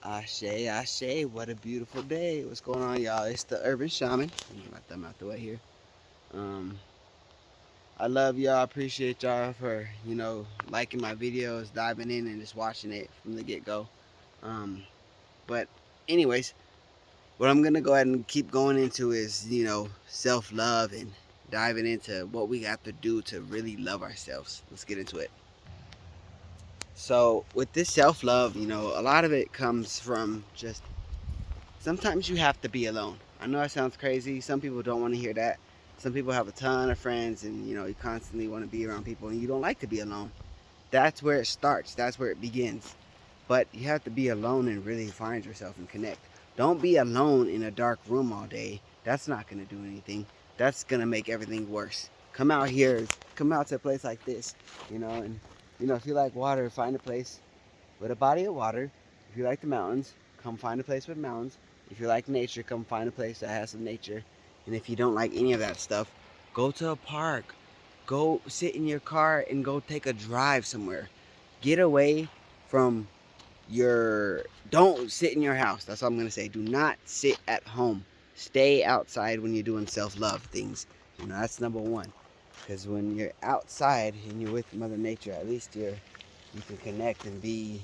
Ashe, Ashe, what a beautiful day. What's going on, y'all? It's the Urban Shaman. Let me let them out the way here. Um, I love y'all. Appreciate y'all for, liking my videos, diving in and just watching it from the get-go. Um, but anyways, what I'm going to go ahead and keep going into is, self-love and diving into what we have to do to really love ourselves. Let's get into it. So with this self-love, a lot of it comes from just sometimes you have to be alone. I know that sounds crazy. Some people don't want to hear that. Some people have a ton of friends and you constantly want to be around people and you don't like to be alone. That's where it starts. That's where it begins. But you have to be alone and really find yourself and connect. Don't be alone in a dark room all day. That's not going to do anything. That's going to make everything worse. Come out here, come out to a place like this, and if you like water, find a place with a body of water. If you like the mountains, come find a place with mountains. If you like nature, come find a place that has some nature. And if you don't like any of that stuff, go to a park. Go sit in your car and go take a drive somewhere. Get away from don't sit in your house. That's all I'm going to say. Do not sit at home. Stay outside when you're doing self-love things. That's number one. Because when you're outside and you're with Mother Nature, at least you can connect and be,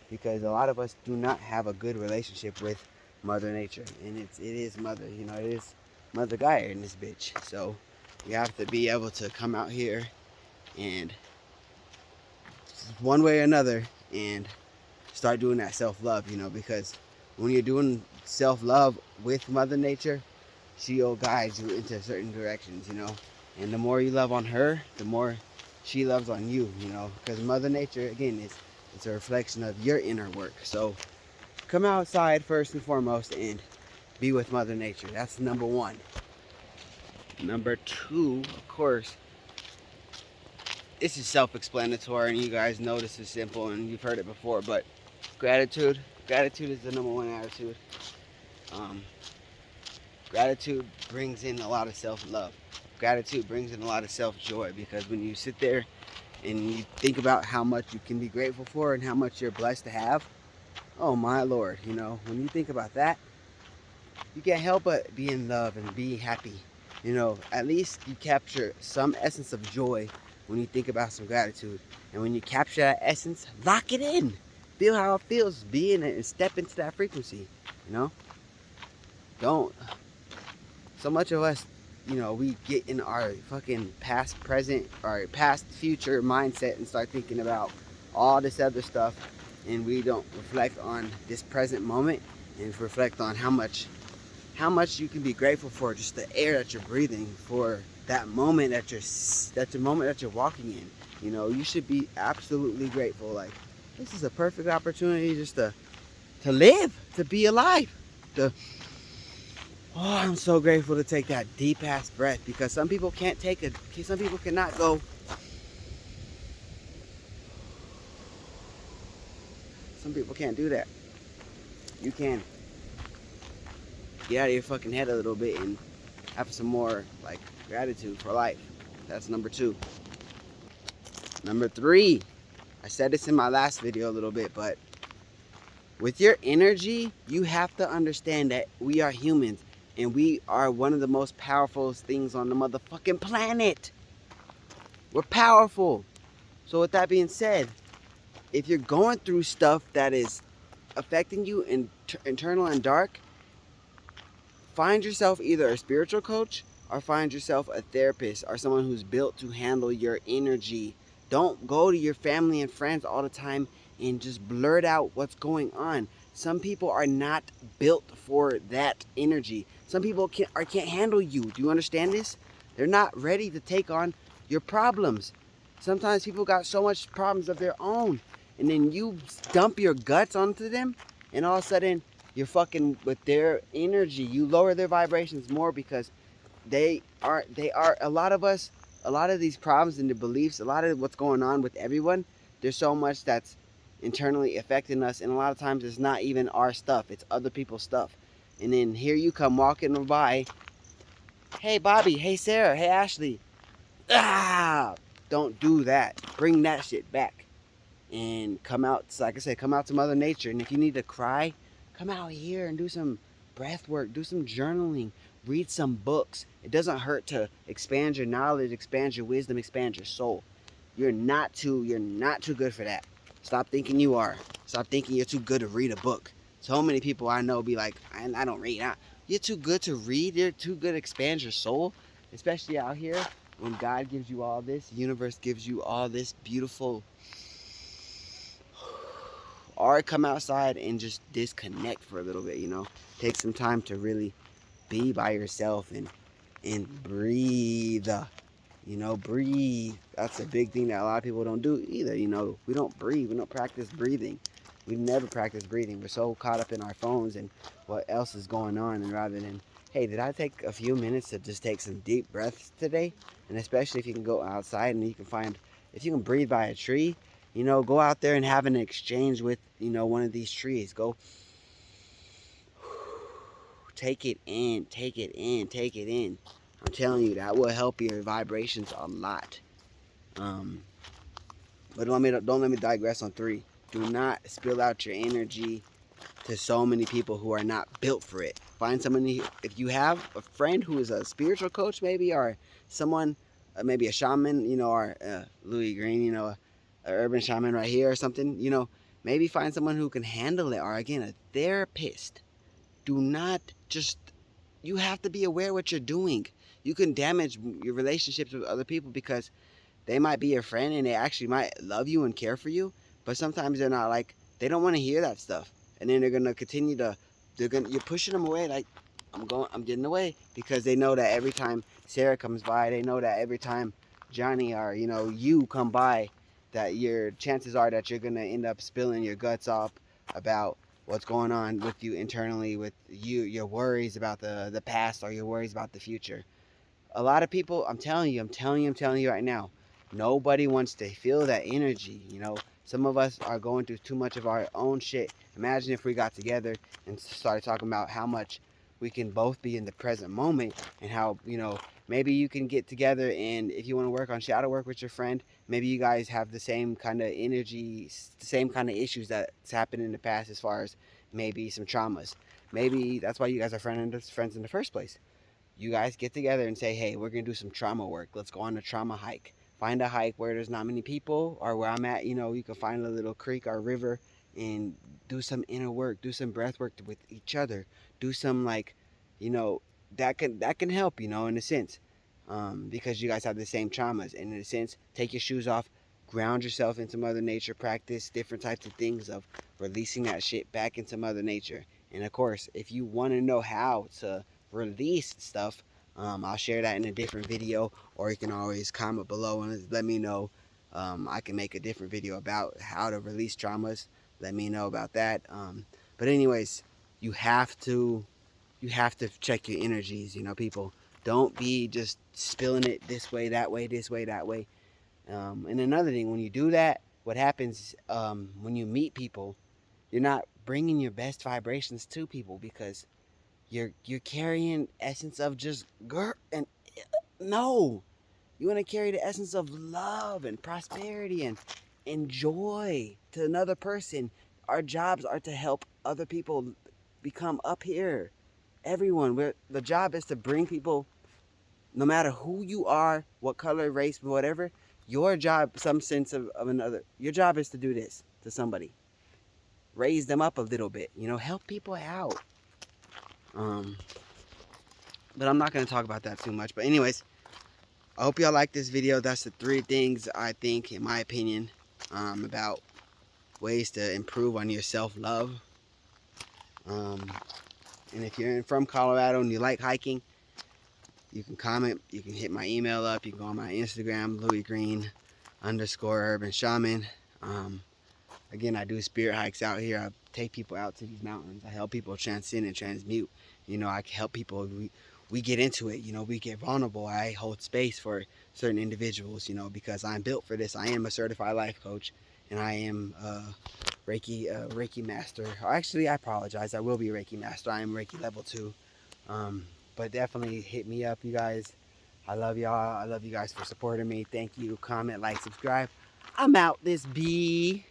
because a lot of us do not have a good relationship with Mother Nature. And it is Mother, it is Mother Gaia in this bitch. So you have to be able to come out here and one way or another and start doing that self-love, because when you're doing self-love with Mother Nature, she'll guide you into certain directions, and the more you love on her, the more she loves on you, because Mother Nature, again, it's a reflection of your inner work. So come outside first and foremost and be with Mother Nature. That's number one. Number two, of course, this is self-explanatory and you guys know this is simple and you've heard it before, but gratitude is the number one attitude. Gratitude brings in a lot of self-love. Gratitude brings in a lot of self-joy, because when you sit there and you think about how much you can be grateful for and how much you're blessed to have, oh my Lord, when you think about that, you can't help but be in love and be happy. At least you capture some essence of joy when you think about some gratitude. And when you capture that essence, lock it in. Feel how it feels, be in it and step into that frequency, Don't. So much of us, we get in our fucking past, present, or past, future mindset and start thinking about all this other stuff, and we don't reflect on this present moment and reflect on how much you can be grateful for just the air that you're breathing, for that moment that you're walking in. You should be absolutely grateful. Like, this is a perfect opportunity just to live, to be alive. I'm so grateful to take that deep ass breath, because some people can't take it. Some people cannot go. Some people can't do that. You can get out of your fucking head a little bit and have some more gratitude for life. That's number two. Number three, I said this in my last video a little bit, but with your energy, you have to understand that we are humans and we are one of the most powerful things on the motherfucking planet. We're powerful. So with that being said, if you're going through stuff that is affecting you internal and dark, find yourself either a spiritual coach or find yourself a therapist or someone who's built to handle your energy. Don't go to your family and friends all the time and just blurt out what's going on. Some people are not built for that energy. Some people can't handle you. Do you understand this? They're not ready to take on your problems. Sometimes people got so much problems of their own, and then you dump your guts onto them, and all of a sudden you're fucking with their energy. You lower their vibrations more, because they are a lot of us, a lot of these problems and the beliefs, a lot of what's going on with everyone, there's so much that's internally affecting us, and a lot of times it's not even our stuff, it's other people's stuff. And then here you come walking by, hey Bobby, hey Sarah, hey Ashley. Don't do that. Bring that shit back. and come out, like I said, come out to Mother Nature. And if you need to cry, come out here and do some breath work, do some journaling, read some books. It doesn't hurt to expand your knowledge, expand your wisdom, expand your soul. You're not too good for that. Stop thinking you are. Stop thinking you're too good to read a book. So many people I know be like, I don't read. You're too good to read. You're too good to expand your soul, especially out here when God gives you all this, the universe gives you all this beautiful art. Come outside and just disconnect for a little bit, you know. Take some time to really be by yourself and breathe. You know, breathe. That's a big thing that a lot of people don't do either. You know, we don't breathe. We don't practice breathing. We never practice breathing. We're so caught up in our phones and what else is going on, and rather than, hey, did I take a few minutes to just take some deep breaths today? And especially if you can go outside and you can find, if you can breathe by a tree, you know, go out there and have an exchange with, you know, one of these trees. Go take it in, take it in, take it in. I'm telling you, that will help your vibrations a lot. Um, but don't let me digress on 3. Do not spill out your energy to so many people who are not built for it. Find somebody. If you have a friend who is a spiritual coach, maybe, or someone, maybe a shaman, you know, or Louis Green, you know, a urban shaman right here or something, you know, maybe find someone who can handle it, or again, a therapist. Do not just, you have to be aware what you're doing. You can damage your relationships with other people because they might be your friend and they actually might love you and care for you, but sometimes they're not, like, they don't want to hear that stuff. And then they're gonna continue to, you're pushing them away, like, I'm getting away, because they know that every time Sarah comes by, they know that every time Johnny or, you know, you come by, that your chances are that you're gonna end up spilling your guts off about what's going on with you internally, with you, your worries about the past, or your worries about the future. A lot of people, I'm telling you right now, nobody wants to feel that energy. You know, some of us are going through too much of our own shit. Imagine if we got together and started talking about how much we can both be in the present moment, and how, you know, maybe you can get together, and if you want to work on shadow work with your friend, maybe you guys have the same kind of energy, the same kind of issues that's happened in the past, as far as maybe some traumas. Maybe that's why you guys are friends in the first place. You guys get together and say, hey, we're going to do some trauma work. Let's go on a trauma hike. Find a hike where there's not many people, or where I'm at, you know, you can find a little creek or river and do some inner work, do some breath work with each other. Do some, like, you know, that can help, you know, in a sense. Because you guys have the same traumas. And in a sense, take your shoes off, ground yourself into Mother Nature, practice different types of things of releasing that shit back into Mother Nature. And of course, if you want to know how to release stuff, I'll share that in a different video, or you can always comment below and let me know. I can make a different video about how to release traumas. Let me know about that. But anyways, you have to you have to check your energies. You know, people, don't be just spilling it this way, that way, this way, that way. And another thing, when you do that, what happens, when you meet people, you're not bringing your best vibrations to people, because you're carrying essence of just girl, and no, you want to carry the essence of love and prosperity and joy to another person. Our jobs are to help other people become up here. Everyone, the job is to bring people, no matter who you are, what color, race, whatever. Your job, some sense of another, your job is to do this to somebody, raise them up a little bit, you know, help people out. um but I'm not going to talk about that too much. But anyways, I hope y'all like this video. That's the 3 things I think, in my opinion, about ways to improve on your self-love. Um, and if you're from Colorado and you like hiking, you can comment. You can hit my email up. You can go on my Instagram, Louis Green _urban shaman. Again, I do spirit hikes out here. I take people out to these mountains. I help people transcend and transmute. You know, I help people. We get into it. You know, we get vulnerable. I hold space for certain individuals, you know, because I'm built for this. I am a certified life coach, and I am Reiki master. Actually, I apologize. I will be a Reiki master. I am Reiki level 2. But definitely hit me up, you guys. I love y'all. I love you guys for supporting me. Thank you. Comment, like, subscribe. I'm out this bee.